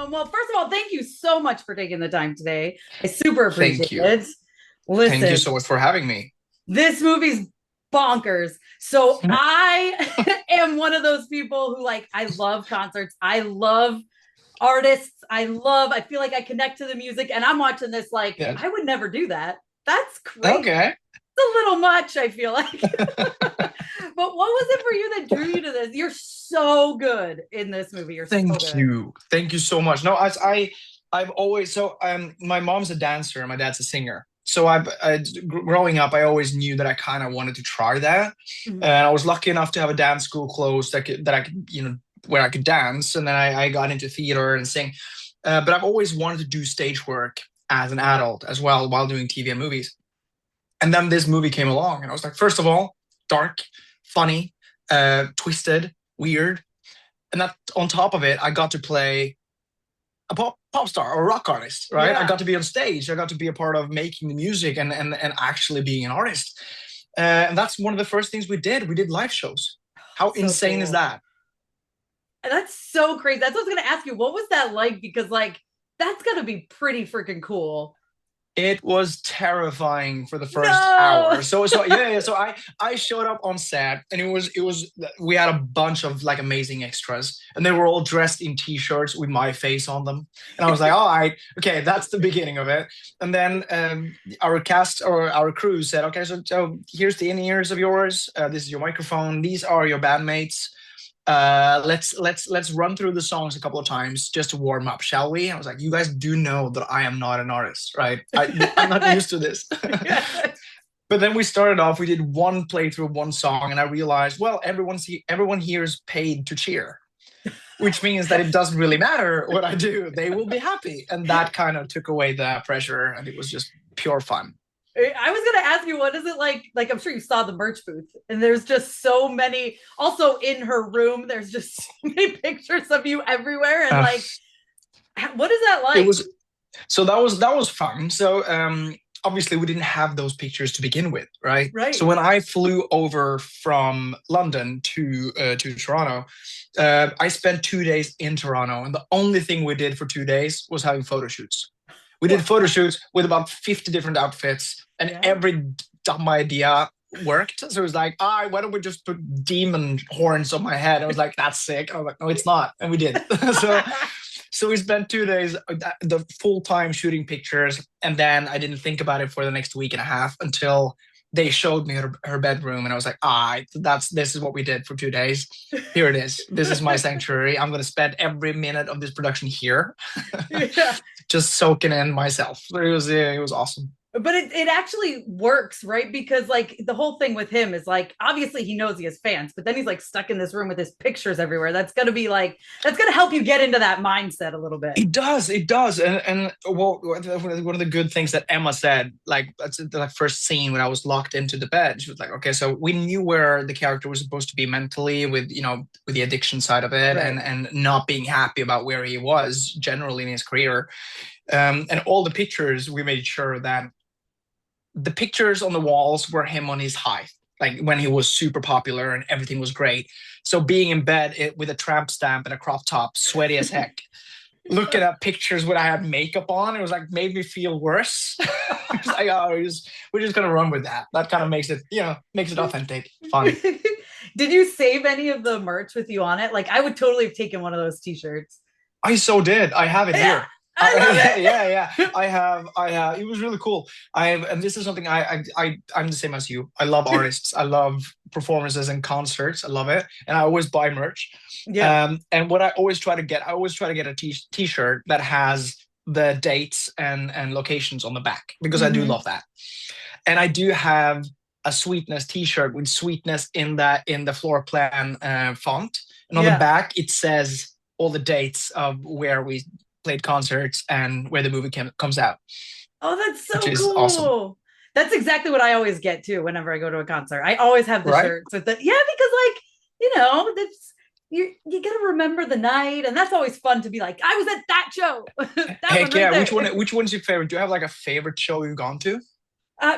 Well, first of all, thank you so much for taking the time today. I super Thank appreciate you. it. Thank you Listen, so much for having me. this movie's bonkers. So I am one of those people who like I love concerts. I love artists. I feel like I connect to the music and I'm watching this like Yeah. I would never do that. That's crazy. Okay. It's a little much, I feel like. But what was it for you that drew you to this? You're so good in this movie. You're so Thank good. you. Thank you so much. No, I've always my mom's a dancer and my dad's a singer. So growing up, I always knew that I kind of wanted to try that. And Mhm. I was lucky enough to have a dance school close that I could, where I could dance. And then I got into theater and sing. But I've always wanted to do stage work as an adult as well while doing TV and movies. And then this movie came along, and I was like, first of all, dark, funny, twisted, weird, and that on top of it, I got to play a pop star or a rock artist, right? I Yeah. got to be on stage. I got to be a part of making the music and actually being an artist. And that's one of the first things we did. We did live shows. How So insane is cool. that? And that's so crazy. That's what I was gonna ask you. What was that like? Because like that's gotta be pretty freaking cool. It was terrifying for the first No. hour. So yeah, yeah. So I showed up on set, and it was we had a bunch of like amazing extras, and they were all dressed in t-shirts with my face on them. And I was like, all right, okay, that's the beginning of it. And then our cast or our crew said, okay, so here's the in-ears of yours. This is your microphone. These are your bandmates. Let's run through the songs a couple of times just to warm up, shall we? I was like, you guys do know that I am not an artist, right? I'm not used to this. But then we started off, we did one playthrough, one song, and I realized, well, everyone here is paid to cheer, which means that it doesn't really matter what I do. They will be happy. And that kind of took away the pressure, and it was just pure fun. I was gonna ask you, what is it like? Like, I'm sure you saw the merch booth, and there's just so many. Also, in her room, there's just so many pictures of you everywhere, and Uh, like, what is that it like? was so that was fun. So obviously we didn't have those pictures to begin with, right? So Right. when I flew over from London to Toronto, I spent 2 days in Toronto, and the only thing we did for 2 days was having photo shoots. We did photo shoots with about 50 different outfits, and Yeah. every dumb idea worked. So it was like, ah, why don't we just put demon horns on my head? I was like, that's sick. I was like, no, it's not, and we did. so so we spent 2 days, the full time shooting pictures, and then I didn't think about it for the next week and a half until they showed me her bedroom, and I was like, ah, this is what we did for 2 days. Here it is. This is my sanctuary. I'm gonna spend every minute of this production here, Yeah. just soaking in myself. It was awesome. But it actually works, right? Because like the whole thing with him is like obviously he knows he has fans, but then he's like stuck in this room with his pictures everywhere. That's gonna be like that's gonna help you get into that mindset a little bit. It does, and well, one of the good things that Emma said, like that's the first scene when I was locked into the bed. She was like, "Okay, so we knew where the character was supposed to be mentally, with with the addiction side of it, Right. and not being happy about where he was generally in his career, and all the pictures we made sure that the pictures on the walls were him on his high, like when he was super popular and everything was great. So being in bed with a tramp stamp and a crop top, sweaty as heck, looking at pictures when I had makeup on, it was like made me feel worse. It's like, oh, we're just gonna run with that. That kind of makes it authentic, fun. Did you save any of the merch with you on it? Like I would totally have taken one of those t-shirts. I so did. I have it Yeah, here. I love Yeah, yeah. I have. It was really cool. And this is something I'm the same as you. I love it. artists. I love performances and concerts. I love it, and I always buy merch. Yeah. And what I always try to get a t-shirt that has the dates and locations on the back because I do Mm-hmm. love that. And I do have a Sweetness t-shirt with Sweetness in the floor plan font, and on the Yeah. back it says all the dates of where we played concerts and where the movie comes out, Oh, that's which so is awesome, cool. That's exactly what I always get too whenever I go to a concert. I always have the right? shirts with the yeah, because like, that's you gotta remember the night, and that's always fun to be like, I was at that show. That one Heck right yeah! there. Which one's your favorite? Do you have like a favorite show you've gone to?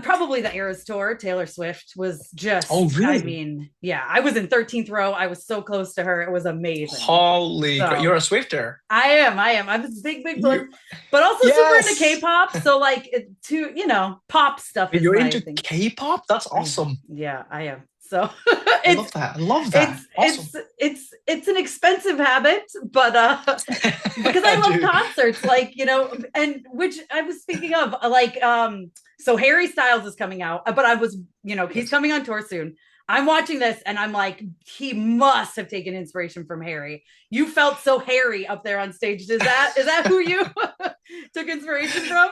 Probably the Eras tour. Taylor Swift was Oh, just, I really? mean, yeah, I was in 13th row. I was so close to her. It was amazing. Holy crap. You're So a Swifter. I am. I'm a big You, fan, but also super into yes. K-pop. So like pop stuff is You're my into thing. K-pop? That's awesome. Yeah, I am. So I it's love that. I love that. it's Awesome. it's an expensive habit, but because I love Dude. concerts, like and which I was speaking of, like so Harry Styles is coming out, but I was he's Yes. coming on tour soon. I'm watching this and I'm like, he must have taken inspiration from Harry. You felt so Harry up there on stage. Is that who you took inspiration from?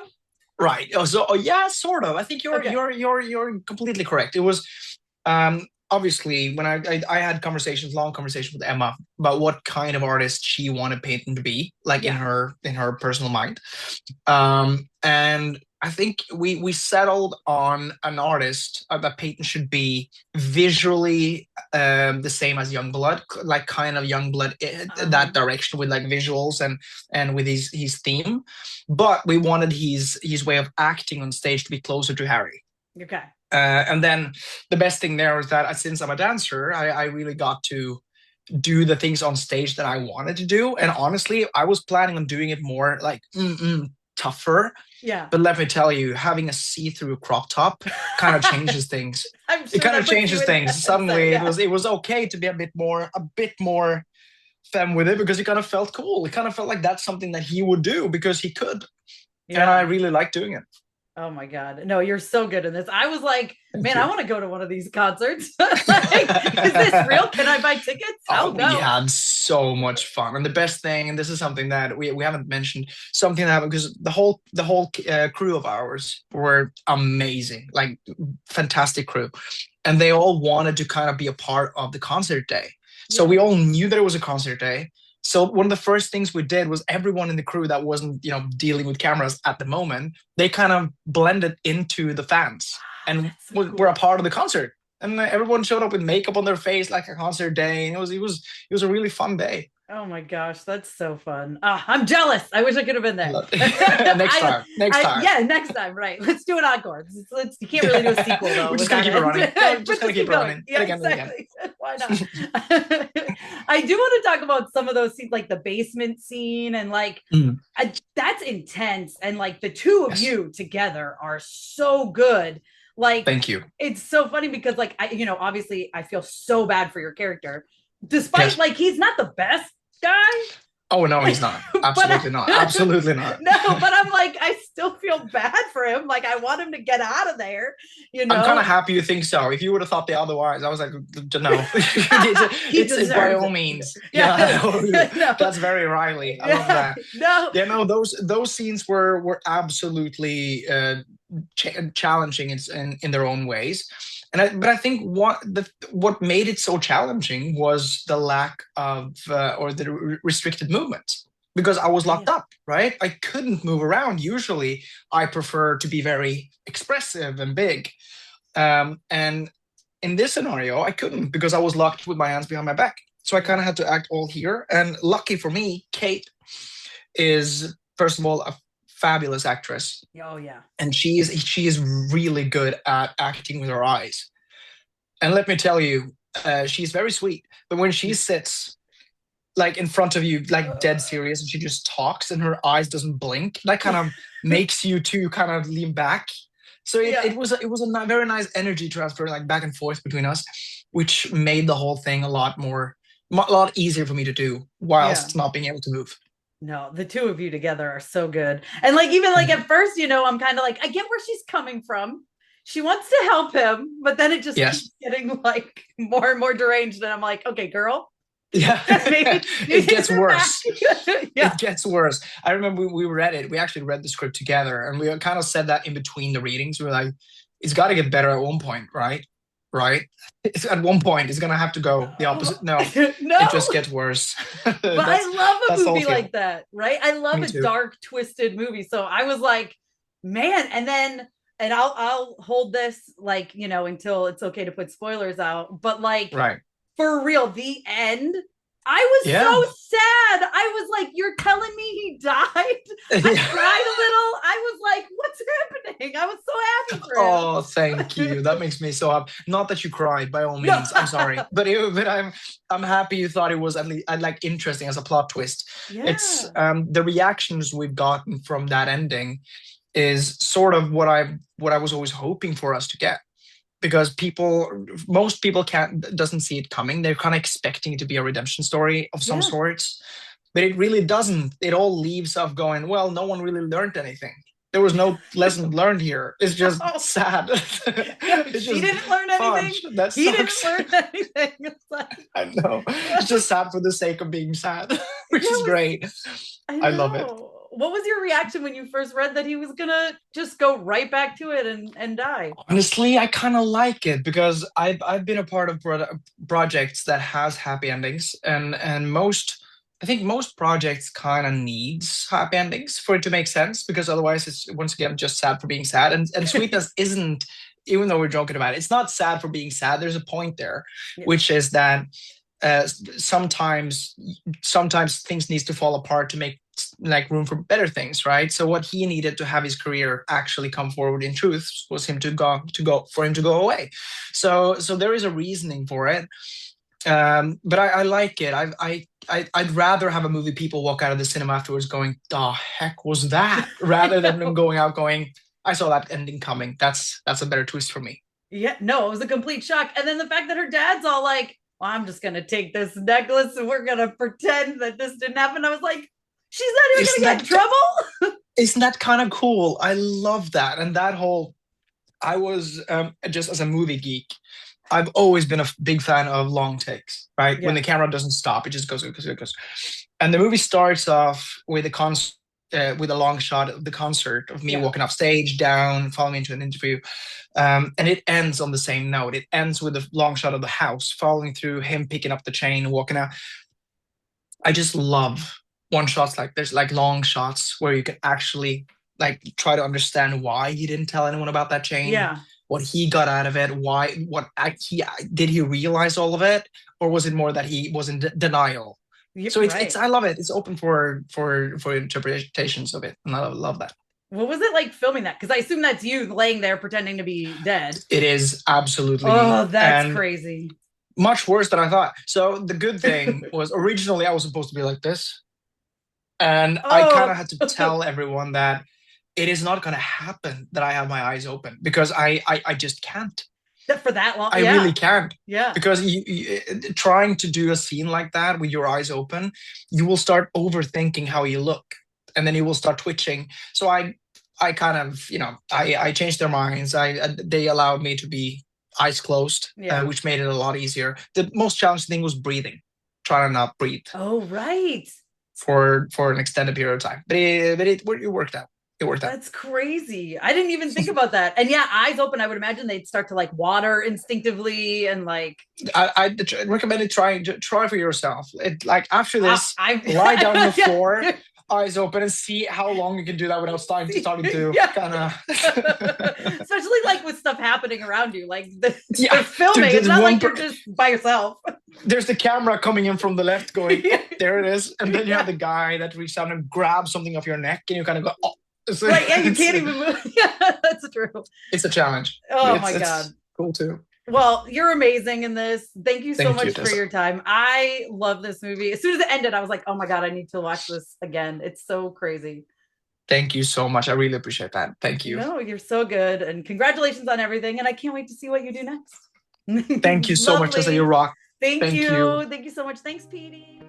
Right. Oh, so yeah, sort of. I think you're Okay. you're you're you're completely correct. It was obviously when I had long conversations with Emma about what kind of artist she wanted Peyton to be, like in Yeah. her personal mind. And I think we settled on an artist that Peyton should be visually the same as Youngblood, like kind of Youngblood, that Um, direction with like visuals and with his theme. But we wanted his way of acting on stage to be closer to Harry. okay. And then the best thing there was that since I'm a dancer, I really got to do the things on stage that I wanted to do. And honestly, I was planning on doing it more like tougher. Yeah. But let me tell you, having a see-through crop top kind of changes things. I'm It sure kind of that puts you changes in a things. mindset. Suddenly, it Yeah. was okay to be a bit more femme with it because it kind of felt cool. It kind of felt like that's something that he would do because he could, and I Yeah. really liked doing it. Oh my God. No, you're so good in this. I was like, Thank man, I you. want to go to one of these concerts. Like, is this real? Can I buy tickets? I'll Oh, we go. had so much fun, and the best thing, and this is something that we haven't mentioned, something that happened because the whole crew of ours were amazing, like fantastic crew, and they all wanted to kind of be a part of the concert day. So Yeah. we all knew that it was a concert day. So one of the first things we did was everyone in the crew that wasn't, dealing with cameras at the moment, they kind of blended into the fans and That's so were a cool. part of the concert, and everyone showed up with makeup on their face like a concert day, and it was a really fun day. Oh my gosh, that's so fun. I'm jealous. I wish I could have been I there. love it. Next time, next time. Yeah, next time, right. Let's do an encore. You can't really do a sequel though We're with just gonna that keep it end, running. No, but just gonna just keep keep it going. running, and Yeah, again and again. exactly. Why not? I do want to talk about some of those scenes, like the basement scene, and like Mm, that's intense. And like the two of yes, you together are so good. Like thank you. it's so funny because like obviously I feel so bad for your character, despite Yes. like he's not the best guy. Oh no, Like, he's not. but Absolutely not. Absolutely not. no, but I'm like, I still feel bad for him. Like, I want him to get out of there, you I'm kind know? of happy you think so. If you would have thought the otherwise, I was like, no. He It's by deserves all it. means. Yeah, Yeah, no, that's very Riley. I love yeah, that. no, Yeah, no, those scenes were absolutely challenging in their own ways, but I think what made it so challenging was the lack of or the restricted movement because I was locked yeah, up, right? I couldn't move around. Usually, I prefer to be very expressive and big, and in this scenario, I couldn't because I was locked with my hands behind my back. So I kind yeah. of had to act all here. And lucky for me, Kate is first of all a fabulous actress, Oh, yeah. and she is really good at acting with her eyes. And let me tell you, she's very sweet. But when she sits like in front of you, like dead serious, and she just talks, and her eyes doesn't blink, that kind of makes you to kind of lean back. So it, Yeah. it was it was a very nice energy transfer, like back and forth between us, which made the whole thing a lot easier for me to do Yeah. whilst not being able to move. No, the two of you together are so good. And like, even like Thank you. at first, I'm kind of like, I get where she's coming from. She wants to help him, but then it just keeps Yes. getting like more and more deranged. And I'm like, okay, girl, Yeah. maybe It take a gets step back. worse. Yeah. It gets worse. I remember we read it. We actually read the script together, and we kind of said that in between the readings. We were like, it's got to get better at one point, right? Right? At one point, it's gonna have to go the opposite. No, it No, just gets worse. but I that's love a that's the whole movie feel. like that, right? I love Me a too. dark, twisted movie. So I was like, man, and I'll hold this like, until it's okay to put spoilers out. But like Right. for real, the end, I was Yeah. so sad. I was like, you're telling me he died? I Yeah. cried a little. I was like, what's happening? I was so happy for him. Oh, thank you. That makes me so happy. Not that you cried, by all No. means. I'm sorry, but I'm happy you thought it was at least like interesting as a plot twist. Yeah. It's the reactions we've gotten from that ending is sort of what I was always hoping for us to get, because most people doesn't see it coming. They're kind of expecting it to be a redemption story of some Yeah. sorts, but it really doesn't. It all leaves off going, well, no one really learned anything. There was no lesson learned here. It's just sad. It's She just didn't learn anything. fudge. That He didn't sucks. learn anything. It's like, I know. It's just sad for the sake of being sad, which is great. I love it. What was your reaction when you first read that he was gonna just go right back to it and die? Honestly, I kind of like it because I've been a part of projects that has happy endings, and I think most projects kind of needs happy endings for it to make sense, because otherwise it's once again just sad for being sad. And Sweetness isn't, even though we're joking about it, it's not sad for being sad. There's a point there, which is that sometimes things needs to fall apart to make like room for better things, right? So what he needed to have his career actually come forward in truth was him to go away. So there is a reasoning for it. But I like it. I'd rather have a movie people walk out of the cinema afterwards going, "The heck was that?" rather than them going out going, "I saw that ending coming. That's a better twist for me." Yeah, no, it was a complete shock. And then the fact that her dad's all like, well, I'm just gonna take this necklace and we're gonna pretend that this didn't happen. I was like, she's not even gonna get in trouble. Isn't that kind of cool? I love that. And that whole, I was just as a movie geek, I've always been a big fan of long takes, right? Yeah. When the camera doesn't stop, it just goes. And the movie starts off with with a long shot of the concert of me walking off stage, down, following into an interview. And it ends on the same note. It ends with a long shot of the house, following through him picking up the chain and walking out. I just love one shots like there's like long shots where you can actually like try to understand why he didn't tell anyone about that chain. Yeah. What he got out of it, did he realize all of it, or was it more that he was in denial? So it's I love it. It's open for interpretations of it, and I love that. What was it like filming that? Because I assume that's you laying there pretending to be dead. It is absolutely. Oh, that's crazy. Much worse than I thought. So the good thing was originally I was supposed to be like this, and I kind of had to tell everyone that it is not going to happen that I have my eyes open, because I just can't. For that long? I really can't. Yeah. Because you trying to do a scene like that with your eyes open, you will start overthinking how you look, and then you will start twitching. So I kind of, I changed their minds. They allowed me to be eyes closed, which made it a lot easier. The most challenging thing was breathing, trying to not breathe. Oh, right. For an extended period of time, but it worked out. It worked out. That's crazy. I didn't even think about that. And yeah, eyes open, I would imagine they'd start to like water instinctively, and like I recommend it. Try for yourself. Like after this, lie down on the floor, eyes open, and see how long you can do that without starting to kind of. Especially like with stuff happening around you, like they're filming. It's not like you're just by yourself. There's the camera coming in from the left, going, oh, there it is, and then you have the guy that reaches out and grabs something off your neck, and you kind of go, oh. So, right, yeah, you can't even move. Yeah, that's true. It's a challenge. Oh my God. Cool too. Well, you're amazing in this. Thank you so much for your time. I love this movie. As soon as it ended, I was like, oh my God, I need to watch this again. It's so crazy. Thank you so much. I really appreciate that. Thank you. No, you're so good. And congratulations on everything. And I can't wait to see what you do next. Thank you so much, Tessa. You rock. Thank you. Thank you so much. Thanks, Petey.